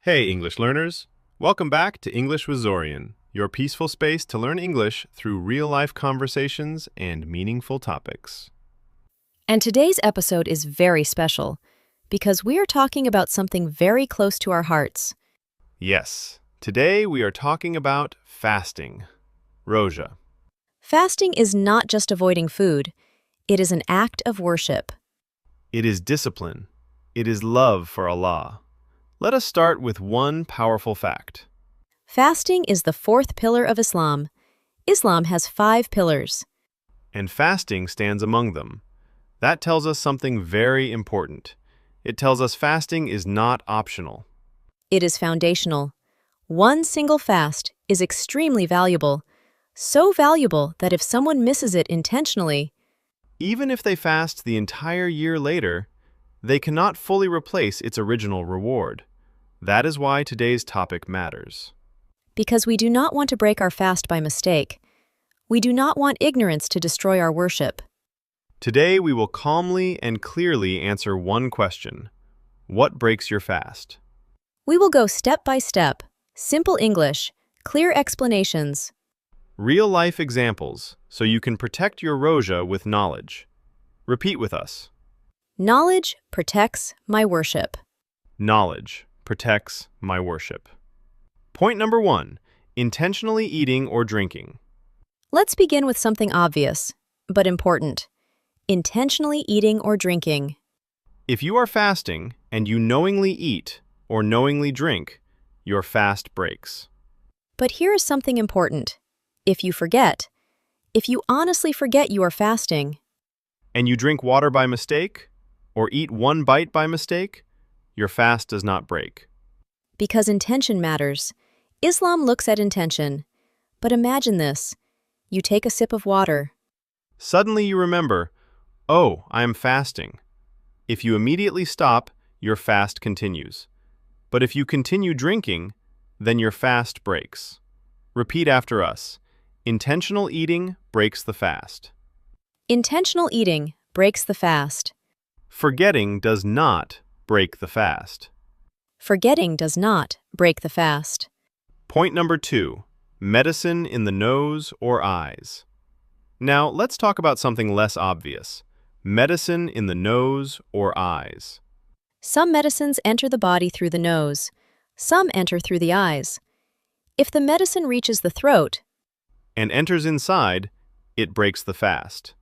Hey, English learners! Welcome back to English with Zorian, your peaceful space to learn English through real-life conversations and meaningful topics. And today's episode is very special because we are talking about something very close to our hearts. Yes, today we are talking about fasting. Roza. Fasting is not just avoiding food, it is an act of worship. It is discipline. It is love for Allah. Let us start with one powerful fact. Fasting is the fourth pillar of Islam. Islam has 5 pillars. And fasting stands among them. That tells us something very important. It tells us fasting is not optional. It is foundational. One single fast is extremely valuable, so valuable that if someone misses it intentionally, Even if they fast the entire year later, they cannot fully replace its original reward. That is why today's topic matters. because we do not want to break our fast by mistake, we do not want ignorance to destroy our worship. Today we will calmly and clearly answer one question. What breaks your fast? We will go step by step, simple English, clear explanations. Real-life examples, so you can protect your Roja with knowledge. Repeat with us. Knowledge protects my worship. Knowledge protects my worship. Point number 1. Intentionally eating or drinking. Let's begin with something obvious, but important. Intentionally eating or drinking. If you are fasting and you knowingly eat or knowingly drink, your fast breaks. But here is something important. If you honestly forget you are fasting, And you drink water by mistake or eat one bite by mistake, your fast does not break. because intention matters. Islam looks at intention. But imagine this. You take a sip of water. Suddenly you remember, oh, I am fasting. If you immediately stop, your fast continues. But if you continue drinking, then your fast breaks. Repeat after us. Intentional eating breaks the fast. Intentional eating breaks the fast. Forgetting does not break the fast. Forgetting does not break the fast. Point number 2. Medicine in the nose or eyes. Now, let's talk about something less obvious. Medicine in the nose or eyes. Some medicines enter the body through the nose. Some enter through the eyes. If the medicine reaches the throat, And enters inside, it breaks the fast.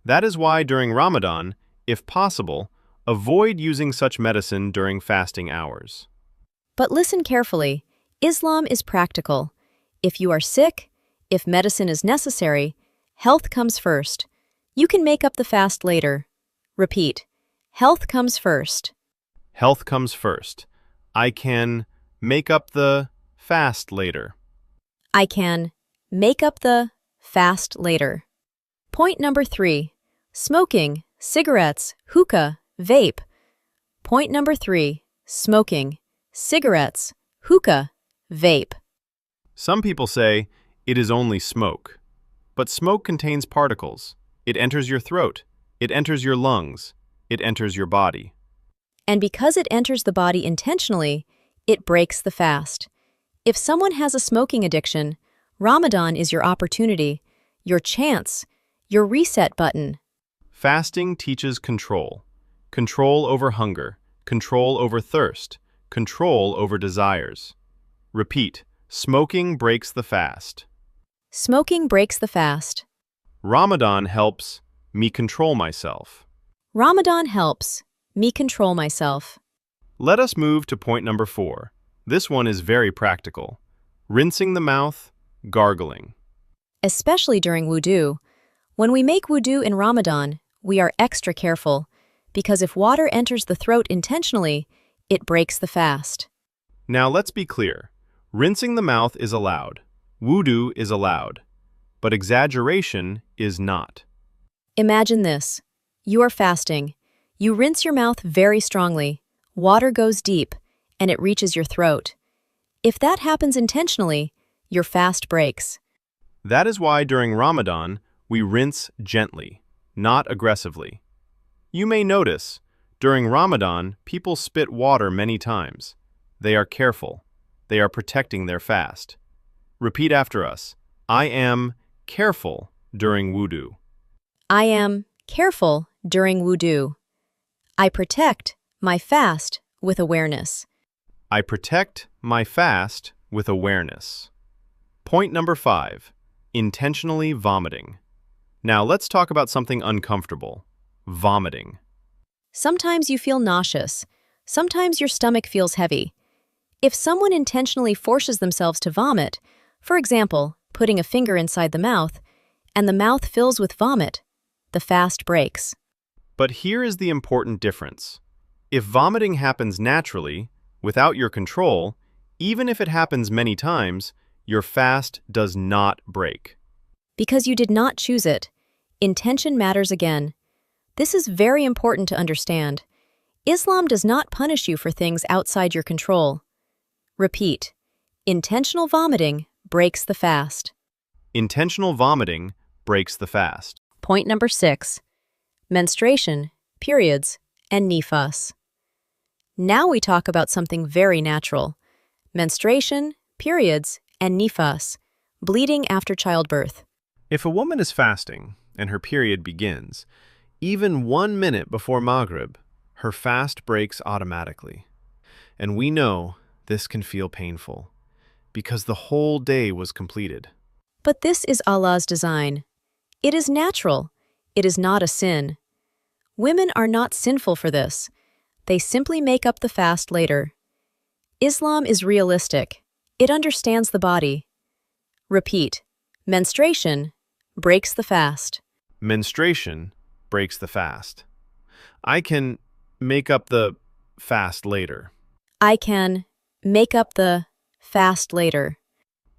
That is why during Ramadan, if possible, avoid using such medicine during fasting hours. but listen carefully, Islam is practical. If you are sick, if medicine is necessary, health comes first. You can make up the fast later. Repeat, health comes first. Health comes first. I can make up the fast later. I can make up the fast later. Point number 3. Smoking, cigarettes, hookah, vape. Point number 3. Smoking, cigarettes, hookah, vape. Some people say it is only smoke. But smoke contains particles. It enters your throat. It enters your lungs. It enters your body. And because it enters the body intentionally, it breaks the fast. If someone has a smoking addiction, Ramadan is your opportunity, your chance, your reset button. Fasting teaches control. Control over hunger. Control over thirst. Control over desires. Repeat. Smoking breaks the fast. Smoking breaks the fast. Ramadan helps me control myself. Ramadan helps me control myself. Let us move to point number 4. This one is very practical. Rinsing the mouth, gargling. Especially during wudu. When we make wudu in Ramadan, we are extra careful, because if water enters the throat intentionally, it breaks the fast. Now let's be clear. Rinsing the mouth is allowed. Wudu is allowed. But exaggeration is not. Imagine this. You are fasting. You rinse your mouth very strongly. Water goes deep, and it reaches your throat. If that happens intentionally, your fast breaks. That is why during Ramadan, we rinse gently, not aggressively. You may notice, during Ramadan, people spit water many times. They are careful. They are protecting their fast. Repeat after us. I am careful during wudu. I am careful during wudu. I protect my fast with awareness. I protect my fast with awareness. Point number 5. Intentionally vomiting. Now let's talk about something uncomfortable. Vomiting. Sometimes you feel nauseous. Sometimes your stomach feels heavy. If someone intentionally forces themselves to vomit, for example, putting a finger inside the mouth, and the mouth fills with vomit, the fast breaks. But here is the important difference. If vomiting happens naturally, without your control, even if it happens many times, your fast does not break. Because you did not choose it, intention matters again. This is very important to understand. Islam does not punish you for things outside your control. Repeat. Intentional vomiting breaks the fast. Intentional vomiting breaks the fast. Point number 6. Menstruation, periods, and nifas. Now we talk about something very natural. Menstruation, periods, and nifas, bleeding after childbirth. If a woman is fasting and her period begins, even 1 minute before Maghrib, her fast breaks automatically. And we know this can feel painful because the whole day was completed. But this is Allah's design. It is natural. It is not a sin. Women are not sinful for this. They simply make up the fast later. Islam is realistic. It understands the body. Repeat. Menstruation breaks the fast. Menstruation breaks the fast. I can make up the fast later. I can make up the fast later.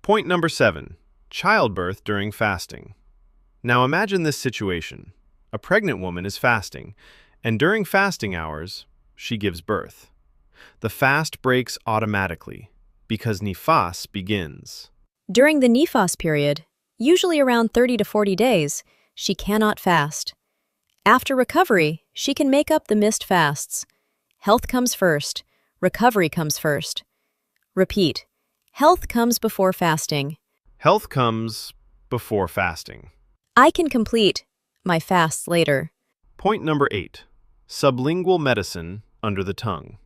Point number 7. Childbirth during fasting. Now imagine this situation. A pregnant woman is fasting, and during fasting hours, she gives birth. The fast breaks automatically because nifas begins. During the nifas period, usually around 30 to 40 days, she cannot fast. After recovery, she can make up the missed fasts. Health comes first. Recovery comes first. Repeat. Health comes before fasting. Health comes before fasting. I can complete my fasts later. Point number 8. Sublingual medicine under the tongue.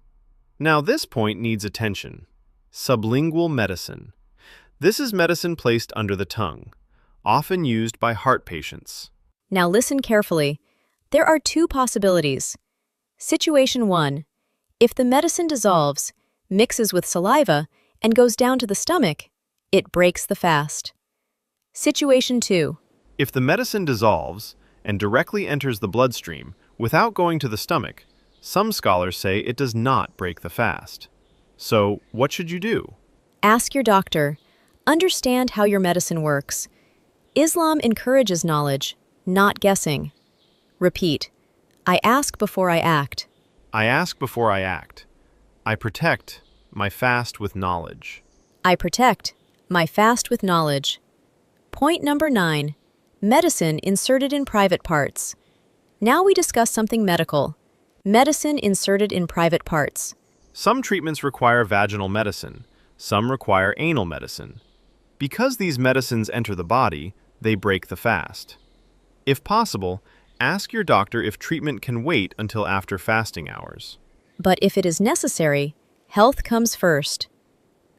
Now this point needs attention. Sublingual medicine. This is medicine placed under the tongue, often used by heart patients. Now listen carefully. There are 2 possibilities. Situation 1. If the medicine dissolves, mixes with saliva, and goes down to the stomach, it breaks the fast. Situation 2. If the medicine dissolves and directly enters the bloodstream without going to the stomach, some scholars say it does not break the fast. So, what should you do? Ask your doctor. Understand how your medicine works. Islam encourages knowledge, not guessing. Repeat. I ask before I act. I ask before I act. I protect my fast with knowledge. I protect my fast with knowledge. Point number 9. Medicine inserted in private parts. Now we discuss something medical. Medicine inserted in private parts. Some treatments require vaginal medicine. Some require anal medicine. Because these medicines enter the body, they break the fast. If possible, ask your doctor if treatment can wait until after fasting hours. But if it is necessary, health comes first.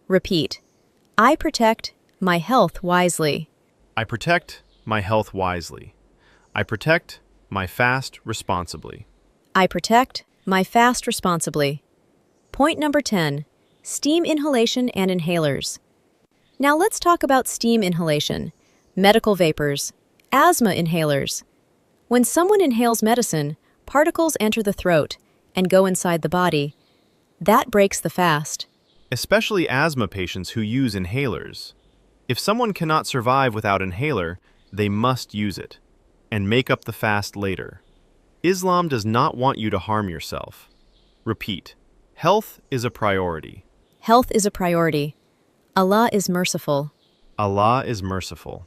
Repeat. I protect my health wisely. I protect my health wisely. I protect my fast responsibly. I protect my fast responsibly. Point number 10. Steam inhalation and inhalers. Now let's talk about steam inhalation, medical vapors, asthma inhalers. When someone inhales medicine, particles enter the throat and go inside the body. That breaks the fast. Especially asthma patients who use inhalers. If someone cannot survive without inhaler, they must use it and make up the fast later. Islam does not want you to harm yourself. Repeat. Health is a priority. Health is a priority. Allah is merciful. Allah is merciful.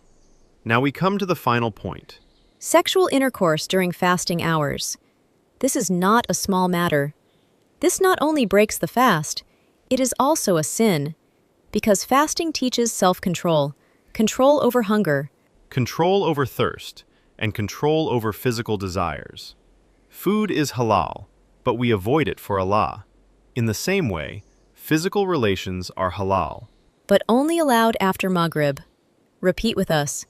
Now we come to the final point. Sexual intercourse during fasting hours. This is not a small matter. This not only breaks the fast, It is also a sin, because fasting teaches self-control, control over hunger, control over thirst, and control over physical desires. Food is halal, but we avoid it for Allah. In the same way, physical relations are halal. but only allowed after Maghrib. Repeat with us.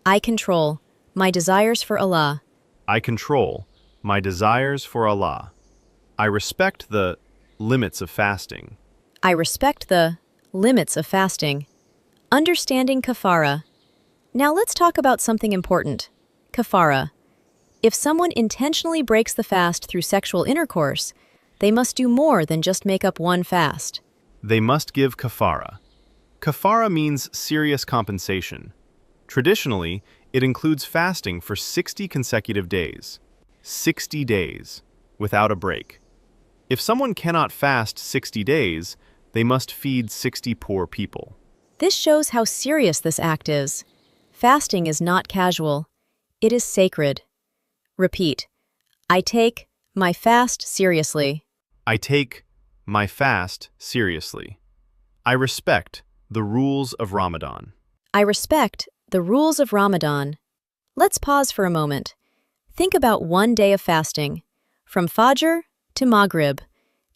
I control my desires for Allah. I control my desires for Allah. I respect the limits of fasting. I respect the limits of fasting. Understanding Kaffarah. Now let's talk about something important. Kaffarah. If someone intentionally breaks the fast through sexual intercourse, they must do more than just make up one fast. They must give kaffarah. Kaffarah means serious compensation. Traditionally, it includes fasting for 60 consecutive days. 60 days, without a break. If someone cannot fast 60 days, they must feed 60 poor people. This shows how serious this act is. Fasting is not casual. It is sacred. Repeat. I take my fast seriously. I take my fast seriously. I respect the rules of Ramadan. I respect the rules of Ramadan. Let's pause for a moment. Think about one day of fasting. From Fajr to Maghrib,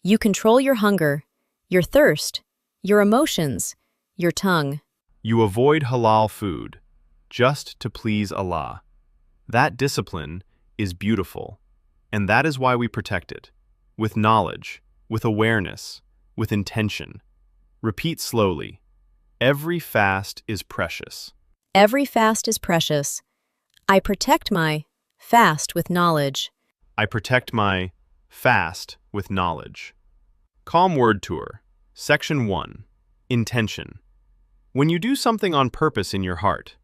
you control your hunger, your thirst, your emotions, your tongue. You avoid halal food, just to please Allah. That discipline is beautiful, and that is why we protect it. With knowledge, with awareness, with intention. Repeat slowly. Every fast is precious. Every fast is precious. I protect my fast with knowledge. I protect my fast with knowledge. Calm Word Tour. Section 1. Intention. When you do something on purpose in your heart.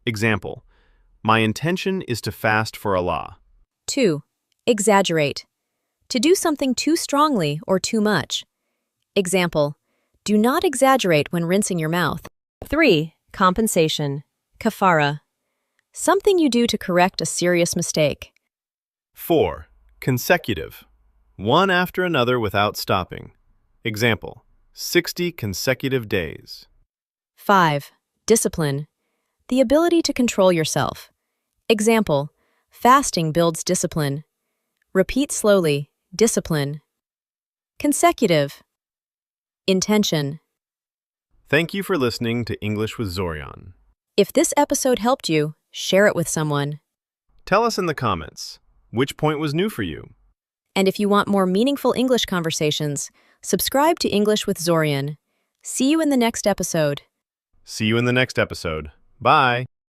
Example, my intention is to fast for Allah. 2. Exaggerate. To do something too strongly or too much. Example, do not exaggerate when rinsing your mouth. 3. Compensation. Kaffarah. Something you do to correct a serious mistake. 4. Consecutive. One after another without stopping. Example, 60 consecutive days. 5. Discipline. The ability to control yourself. Example, fasting builds discipline. Repeat slowly, discipline. Consecutive. Intention. Thank you for listening to English with Zorian. If this episode helped you, share it with someone. Tell us in the comments, which point was new for you? And if you want more meaningful English conversations, subscribe to English with Zorian. See you in the next episode. See you in the next episode. Bye!